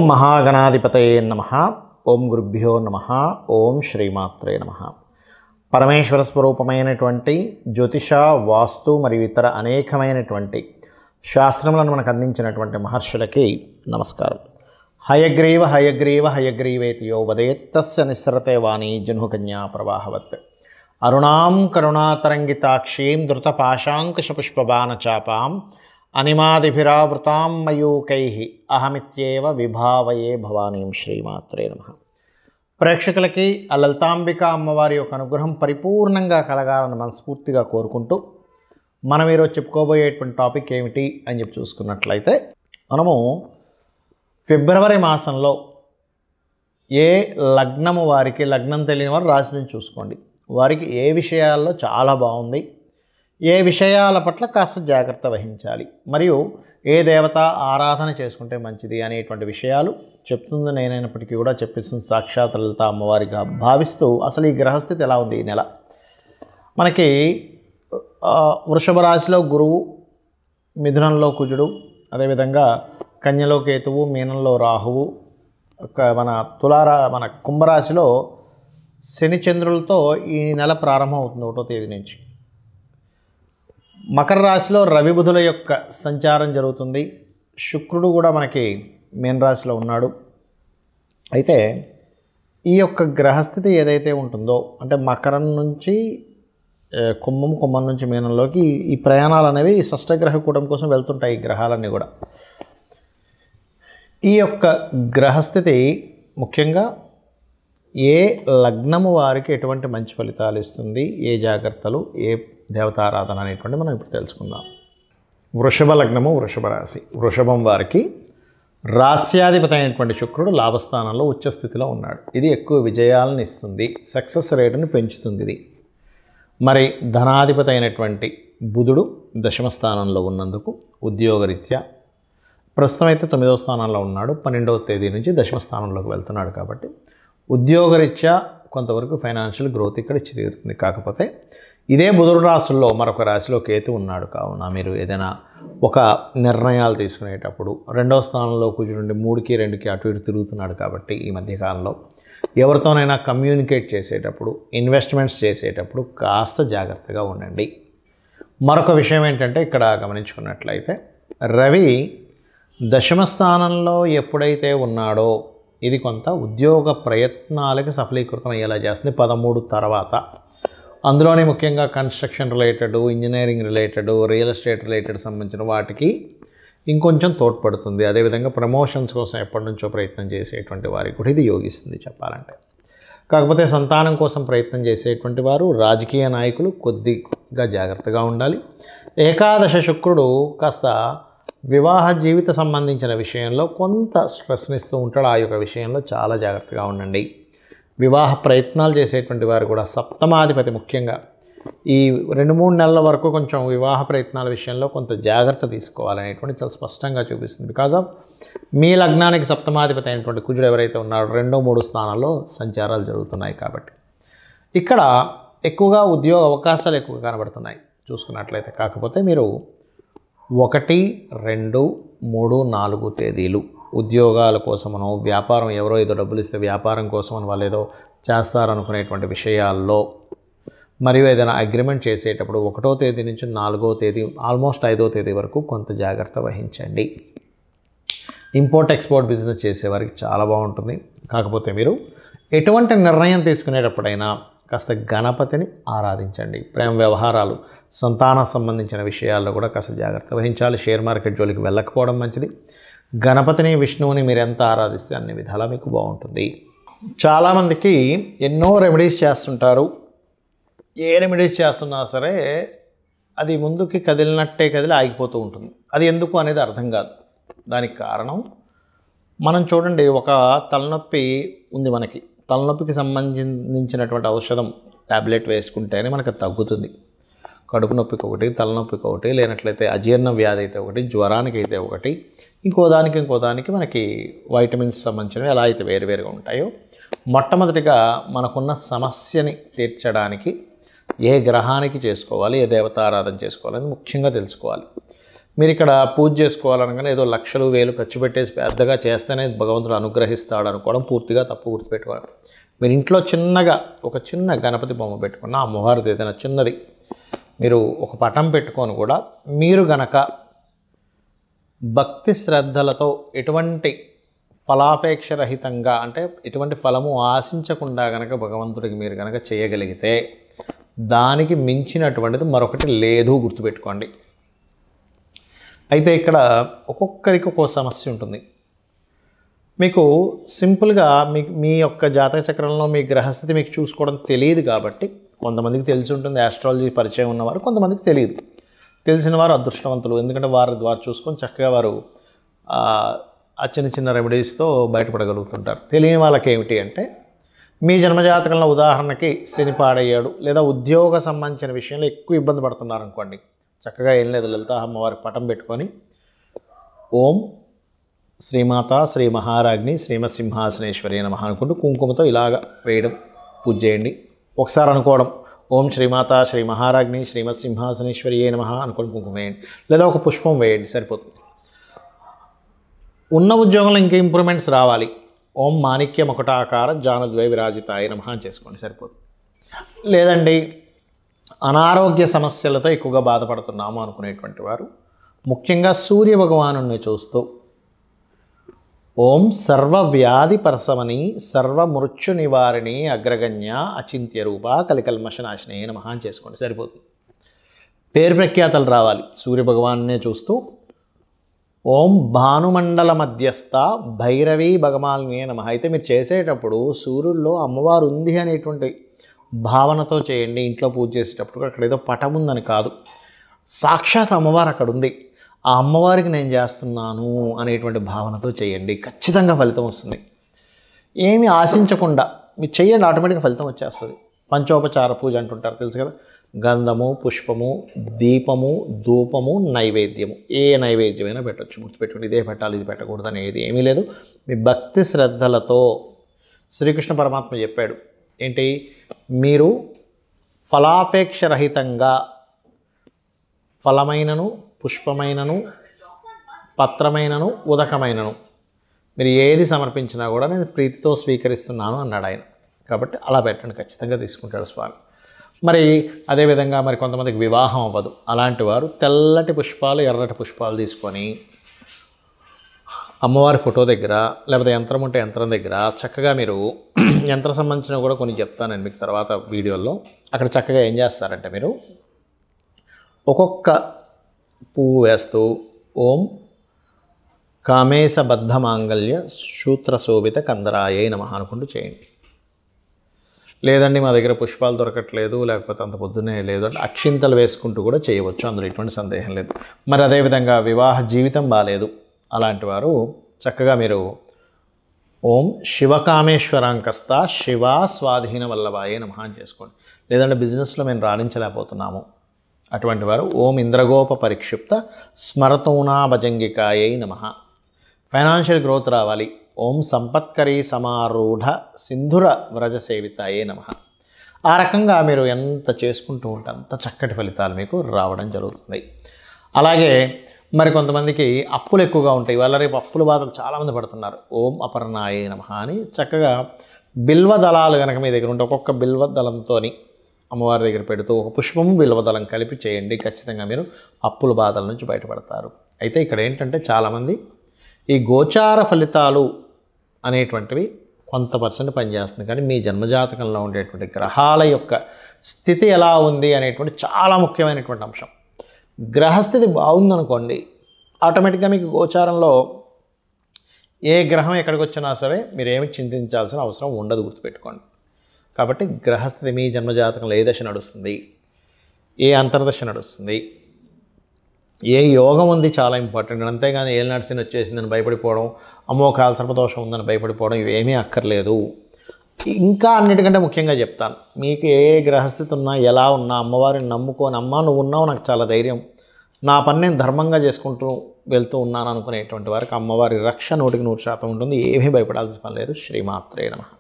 మహాగణాధిపతయే నమః. ఓం గురుభ్యో నమః. ఓం శ్రీమాత్రే నమః. పరమేశ్వర స్వరూపమైనటువంటి జ్యోతిష, వాస్తు మరియు ఇతర అనేకమైనటువంటి శాస్త్రములను మనకు అందించినటువంటి మహర్షులకి నమస్కారం. హయగ్రీవ హయగ్రీవ హయగ్రీవేతి యో వదేత్ తస్య నిస్సరతే వాణీ జహ్నుకన్యా ప్రవాహవత్. అరుణాం కరుణాతరంగితాక్షీం ధృతపాశాంకుశపుష్పబాణచాపాం అనిమాదిభిరావృతాం మయూకైః అహమిత్యేవ విభావయే భవానీం. శ్రీమాత్రే నమః. ప్రేక్షకులకి ఆ లలితాంబిక అమ్మవారి యొక్క అనుగ్రహం పరిపూర్ణంగా కలగాలని మనస్ఫూర్తిగా కోరుకుంటూ మనం ఈరోజు చెప్పుకోబోయేటువంటి టాపిక్ ఏమిటి అని చెప్పి చూసుకున్నట్లయితే, మనము ఫిబ్రవరి మాసంలో ఏ లగ్నము వారికి, లగ్నం తెలియని వారు రాశి నుంచి చూసుకోండి, వారికి ఏ విషయాల్లో చాలా బాగుంది, ఏ విషయాల పట్ల కాస్త జాగ్రత్త వహించాలి, మరియు ఏ దేవత ఆరాధన చేసుకుంటే మంచిది అనేటువంటి విషయాలు చెప్తుంది నేనైనప్పటికీ కూడా చెప్పిస్తుంది సాక్షాత్ లలిత అమ్మవారిగా భావిస్తూ, అసలు ఈ గ్రహస్థితి ఎలా ఉంది ఈ నెల. మనకి వృషభ రాశిలో గురువు, మిథునంలో కుజుడు, అదేవిధంగా కన్యలో కేతువు, మీనంలో రాహువు, మన కుంభరాశిలో శని చంద్రులతో ఈ నెల ప్రారంభం అవుతుంది 1వ తేదీ నుంచి. మకర రాశిలో రవి బుధుల యొక్క సంచారం జరుగుతుంది. శుక్రుడు కూడా మనకి మీనరాశిలో ఉన్నాడు. అయితే ఈ యొక్క గ్రహస్థితి ఏదైతే ఉంటుందో, అంటే మకరం నుంచి కుంభం నుంచి మీనంలోకి ఈ ప్రయాణాలు అనేవి షష్టగ్రహ కూటమి కోసం వెళ్తుంటాయి ఈ గ్రహాలన్నీ కూడా. ఈ యొక్క గ్రహస్థితి ముఖ్యంగా ఏ లగ్నము వారికి ఎటువంటి మంచి ఫలితాలు ఇస్తుంది, ఏ జాగ్రత్తలు, ఏ దేవతారాధన అనేటువంటి మనం ఇప్పుడు తెలుసుకుందాం. వృషభ లగ్నము, వృషభ రాశి. వృషభం వారికి రాస్యాధిపతి అయినటువంటి శుక్రుడు లాభస్థానంలో ఉచ్చస్థితిలో ఉన్నాడు. ఇది ఎక్కువ విజయాలను ఇస్తుంది, సక్సెస్ రేటును పెంచుతుంది ఇది. మరి ధనాధిపతి అయినటువంటి బుధుడు దశమ స్థానంలో ఉన్నందుకు ఉద్యోగరీత్యా ప్రస్తుతం అయితే 9వ స్థానంలో ఉన్నాడు. 12వ తేదీ నుంచి దశమ స్థానంలోకి వెళ్తున్నాడు. కాబట్టి ఉద్యోగరీత్యా కొంతవరకు ఫైనాన్షియల్ గ్రోత్ ఇక్కడ ఇచ్చి తీరుతుంది. కాకపోతే ఇదే బుధుడు రాశుల్లో మరొక రాశిలో కేతు ఉన్నాడు. కావున మీరు ఏదైనా ఒక నిర్ణయాలు తీసుకునేటప్పుడు 2వ స్థానంలో కుజుడుండి 3కి 2కి అటు ఇటు తిరుగుతున్నాడు. కాబట్టి ఈ మధ్యకాలంలో ఎవరితోనైనా కమ్యూనికేట్ చేసేటప్పుడు, ఇన్వెస్ట్మెంట్స్ చేసేటప్పుడు కాస్త జాగ్రత్తగా ఉండండి. మరొక విషయం ఏంటంటే, ఇక్కడ గమనించుకున్నట్లయితే రవి దశమ స్థానంలో ఎప్పుడైతే ఉన్నాడో ఇది కొంత ఉద్యోగ ప్రయత్నాలకి సఫలీకృతం అయ్యేలా చేస్తుంది 13 తర్వాత. అందులోనే ముఖ్యంగా construction related, engineering related, real estate related సంబంధించిన వాటికి ఇంకొంచెం తోడ్పడుతుంది. అదేవిధంగా ప్రమోషన్స్ కోసం ఎప్పటి నుంచో ప్రయత్నం చేసేటువంటి వారికి కూడా ఇది యోగిస్తుంది చెప్పాలంటే. కాకపోతే సంతానం కోసం ప్రయత్నం చేసేటువంటి వారు, రాజకీయ నాయకులు కొద్దిగా జాగ్రత్తగా ఉండాలి. ఏకాదశ శుక్రుడు కాస్త వివాహ జీవిత సంబంధించిన విషయంలో కొంత స్ట్రెస్నిస్తూ ఉంటాడు. ఆ యొక్క విషయంలో చాలా జాగ్రత్తగా ఉండండి. వివాహ ప్రయత్నాలు చేసేటువంటి వారు కూడా సప్తమాధిపతి ముఖ్యంగా ఈ 2-3 నెలల వరకు కొంచెం వివాహ ప్రయత్నాల విషయంలో కొంత జాగ్రత్త తీసుకోవాలనేటువంటి చాలా స్పష్టంగా చూపిస్తుంది. బికాజ్ ఆఫ్ మీ లగ్నానికి సప్తమాధిపతి అయినటువంటి కుజుడు ఎవరైతే ఉన్నారో 2, 3 స్థానాల్లో సంచారాలు జరుగుతున్నాయి. కాబట్టి ఇక్కడ ఎక్కువగా ఉద్యోగ అవకాశాలు ఎక్కువగా కనబడుతున్నాయి చూసుకున్నట్లయితే. కాకపోతే మీరు 1, 2, 3, 4 తేదీలు ఉద్యోగాల కోసమనో, వ్యాపారం ఎవరో ఏదో డబ్బులు ఇస్తే వ్యాపారం కోసమని వాళ్ళు ఏదో చేస్తారనుకునేటువంటి విషయాల్లో, మరియు ఏదైనా అగ్రిమెంట్ చేసేటప్పుడు 1వ తేదీ నుంచి 4వ తేదీ, ఆల్మోస్ట్ 5వ తేదీ వరకు కొంత జాగ్రత్త వహించండి. ఇంపోర్ట్ ఎక్స్పోర్ట్ బిజినెస్ చేసేవారికి చాలా బాగుంటుంది. కాకపోతే మీరు ఎటువంటి నిర్ణయం తీసుకునేటప్పుడైనా కాస్త గణపతిని ఆరాధించండి. ప్రేమ వ్యవహారాలు, సంతానం సంబంధించిన విషయాల్లో కూడా కాస్త జాగ్రత్త వహించాలి. షేర్ మార్కెట్ జోలికి వెళ్ళకపోవడం మంచిది. గణపతిని, విష్ణువుని మీరు ఎంత ఆరాధిస్తే అన్ని విధాలా మీకు బాగుంటుంది. చాలామందికి ఎన్నో రెమెడీస్ చేస్తుంటారు. ఏ రెమెడీస్ చేస్తున్నా సరే అది ముందుకి కదిలినట్టే కదిలి ఆగిపోతూ ఉంటుంది. అది ఎందుకు అనేది అర్థం కాదు. దానికి కారణం మనం చూడండి, ఒక తలనొప్పి ఉంది మనకి. తలనొప్పికి సంబంధించినటువంటి ఔషధం ట్యాబ్లెట్ వేసుకుంటేనే మనకు తగ్గుతుంది. కడుపు నొప్పికి ఒకటి, తలనొప్పికి ఒకటి, లేనట్లయితే అజీర్ణ వ్యాధి అయితే ఒకటి, జ్వరానికి అయితే ఒకటి, ఇంకో దానికి మనకి వైటమిన్స్ సంబంధించినవి ఎలా అయితే వేరువేరుగా ఉంటాయో, మొట్టమొదటిగా మనకున్న సమస్యని తీర్చడానికి ఏ గ్రహానికి చేసుకోవాలి, ఏ దేవతారాధన చేసుకోవాలని ముఖ్యంగా తెలుసుకోవాలి. మీరు ఇక్కడ పూజ చేసుకోవాలనగానే ఏదో లక్షలు వేలు ఖర్చు పెట్టేసి పెద్దగా చేస్తేనే భగవంతుడు అనుగ్రహిస్తాడు అనుకోవడం పూర్తిగా తప్పు. గుర్తుపెట్టుకోవాలి. మీరు ఇంట్లో చిన్నగా ఒక చిన్న గణపతి బొమ్మ పెట్టుకున్న అమ్మవారిది ఏదైనా చిన్నది మీరు ఒక పటం పెట్టుకొని కూడా మీరు గనక భక్తి శ్రద్ధలతో ఎటువంటి ఫలాపేక్ష రహితంగా అంటే ఎటువంటి ఫలము ఆశించకుండా గనక భగవంతుడికి మీరు గనక చేయగలిగితే దానికి మించినటువంటిది మరొకటి లేదు. గుర్తుపెట్టుకోండి. అయితే ఇక్కడ ఒక్కొక్కరికి ఒక్కో సమస్య ఉంటుంది. మీకు సింపుల్గా మీ యొక్క జాతక చక్రంలో మీ గ్రహస్థితి మీకు చూసుకోవడం తెలియదు కాబట్టి కొంతమందికి తెలిసి ఉంటుంది. ఆస్ట్రాలజీ పరిచయం ఉన్నవారు, కొంతమందికి తెలియదు. తెలిసిన వారు అదృష్టవంతులు. ఎందుకంటే వారు చూసుకొని చక్కగా వారు ఆ చిన్న చిన్న రెమెడీస్తో బయటపడగలుగుతుంటారు. తెలియని వాళ్ళకి ఏమిటి అంటే మీ జన్మజాతకంలో ఉదాహరణకి శని పాడయ్యాడు లేదా ఉద్యోగ సంబంధించిన విషయంలో ఎక్కువ ఇబ్బంది పడుతున్నారు అనుకోండి. చక్కగా ఏం లేదు, లలిత అమ్మవారి పటం పెట్టుకొని ఓం శ్రీమాత శ్రీ మహారాజ్ని శ్రీమత్ సింహాసనేశ్వరి నమః అనుకుంటూ కుంకుమతో ఇలాగ వేయడం, పూజ చేయండి. ఒకసారి అనుకోవడం ఓం శ్రీమాత శ్రీ మహారాజ్ని శ్రీమత్ సింహాసనేశ్వరి నమః అనుకోండి, కుంకుమ వేయండి. లేదా ఒక పుష్పం వేయండి, సరిపోతుంది. ఉన్న ఉద్యోగంలో ఇంకా ఇంప్రూవ్మెంట్స్ రావాలి. ఓం మాణిక్య మకుటాకార జానద్వై విరాజితాయ నమః అని చేసుకోండి, సరిపోతుంది. లేదండి అనారోగ్య సమస్యలతో ఎక్కువగా బాధపడుతున్నాము అనుకునేటువంటి వారు ముఖ్యంగా సూర్య భగవాను చూస్తూ ఓం సర్వవ్యాధి పరసమని సర్వమృత్యు నివారిణి అగ్రగణ్య అచింత్య రూప కలికల్మషనాశినే నమః అని చేసుకోండి, సరిపోతుంది. పేరు ప్రఖ్యాతలు రావాలి. సూర్య భగవాన్నే చూస్తూ ఓం భానుమండల మధ్యస్థ భైరవీ భగమాలినే నమః. అయితే మీరు చేసేటప్పుడు సూర్యుల్లో అమ్మవారు ఉంది అనేటువంటి భావనతో చేయండి. ఇంట్లో పూజ చేసేటప్పుడు అక్కడ ఏదో పటం ఉందని కాదు, సాక్షాత్ అమ్మవారు అక్కడ ఉంది, ఆ అమ్మవారికి నేను చేస్తున్నాను అనేటువంటి భావనతో చేయండి. ఖచ్చితంగా ఫలితం వస్తుంది. ఏమి ఆశించకుండా మీరు చేయండి, ఆటోమేటిక్గా ఫలితం వచ్చేస్తుంది. పంచోపచార పూజ అంటుంటారు, తెలుసు కదా. గంధము, పుష్పము, దీపము, ధూపము, నైవేద్యము. ఏ నైవేద్యమైనా పెట్టచ్చు. గుర్తుపెట్టుకోండి, ఇదే పెట్టాలి ఇది పెట్టకూడదు అనేది ఏమీ లేదు. మీ భక్తి శ్రద్ధలతో శ్రీకృష్ణ పరమాత్మ చెప్పాడు ఏంటి, మీరు ఫలాపేక్ష రహితంగా ఫలమైనను పుష్పమైనను పత్రమైనను ఉదకమైనను మీరు ఏది సమర్పించినా కూడా నేను ప్రీతితో స్వీకరిస్తున్నాను అన్నాడు ఆయన. కాబట్టి అలా పెట్టండి, ఖచ్చితంగా తీసుకుంటాడు స్వామి. మరి అదేవిధంగా మరి కొంతమందికి వివాహం అవ్వదు. అలాంటి వారు తెల్లటి పుష్పాలు ఎర్రటి పుష్పాలు తీసుకొని అమ్మవారి ఫోటో దగ్గర లేకపోతే యంత్రం ఉంటే యంత్రం దగ్గర చక్కగా మీరు యంత్రం సంబంధించిన కూడా కొన్ని చెప్తాను నేను మీకు తర్వాత వీడియోలో. అక్కడ చక్కగా ఏం చేస్తారంటే మీరు ఒక్కొక్క పువ్వు వేస్తూ ఓం కామేశబద్ధ మాంగళ్య సూత్రశోభిత కందరాయే నమః అనుకుంటూ చేయండి. లేదండి మా దగ్గర పుష్పాలు దొరకట్లేదు లేకపోతే అంత పొద్దున్నే లేదు అంటే అక్షింతలు వేసుకుంటూ కూడా చేయవచ్చు, అందులో ఎటువంటి సందేహం లేదు. మరి అదేవిధంగా వివాహ జీవితం బాగాలేదు అలాంటి వారు చక్కగా మీరు ఓం శివకామేశ్వరాంకస్త శివా స్వాధీన వల్లభాయే నమః అని చేసుకోండి. లేదంటే బిజినెస్లో మేము రాణించలేకపోతున్నాము అటువంటి వారు ఓం ఇంద్రగోప పరిక్షిప్త స్మరతూనా భజంగికాయై నమః. ఫైనాన్షియల్ గ్రోత్ రావాలి. ఓం సంపత్కరీ సమారూఢ సింధుర వ్రజ సేవితాయే నమః. ఆ రకంగా మీరు ఎంత చేసుకుంటూ ఉంటే అంత చక్కటి ఫలితాలు మీకు రావడం జరుగుతుంది. అలాగే మరి కొంతమందికి అప్పులు ఎక్కువగా ఉంటాయి. వాళ్ళ రేపు అప్పుల బాధలు చాలామంది పడుతున్నారు. ఓం అపర్ణాయే నమః అని చక్కగా బిల్వ దళాలు కనుక మీ దగ్గర ఉంటే ఒక్కొక్క బిల్వ దళంతో అమ్మవారి దగ్గర పెడుతూ ఒక పుష్పము బిల్వదళం కలిపి చేయండి. ఖచ్చితంగా మీరు అప్పుల బాధల నుంచి బయటపడతారు. అయితే ఇక్కడ ఏంటంటే చాలామంది ఈ గోచార ఫలితాలు అనేటువంటివి కొంత పర్సెంట్ పనిచేస్తుంది, కానీ మీ జన్మజాతకంలో ఉండేటువంటి గ్రహాల యొక్క స్థితి ఎలా ఉంది అనేటువంటి చాలా ముఖ్యమైనటువంటి అంశం. గ్రహస్థితి బాగుందనుకోండి, ఆటోమేటిక్గా మీకు గోచారంలో ఏ గ్రహం ఎక్కడికి వచ్చినా సరే మీరేమి చింతించాల్సిన అవసరం ఉండదు, గుర్తుపెట్టుకోండి. కాబట్టి గ్రహస్థితి మీ జన్మజాతకంలో ఏ దశ నడుస్తుంది, ఏ అంతర్దశ నడుస్తుంది, ఏ యోగం ఉంది చాలా ఇంపార్టెంట్. అంతేగాని ఏళ్ళు నడిచిన వచ్చేసిందని భయపడిపోవడం, అమ్మో కాల సర్పదోషం ఉందని భయపడిపోవడం ఇవేమీ అక్కర్లేదు. ఇంకా అన్నిటికంటే ముఖ్యంగా చెప్తాను, మీకు ఏ గ్రహస్థితి ఉన్నా ఎలా ఉన్నా అమ్మవారిని నమ్ముకొని అమ్మ నువ్వు ఉన్నావు నాకు చాలా ధైర్యం, నా పని నేను ధర్మంగా చేసుకుంటూ వెళ్తూ ఉన్నాను అనుకునేటువంటి వారికి అమ్మవారి రక్ష 100% ఉంటుంది. ఏమీ భయపడాల్సిన పని లేదు. శ్రీమాత్రే నమః.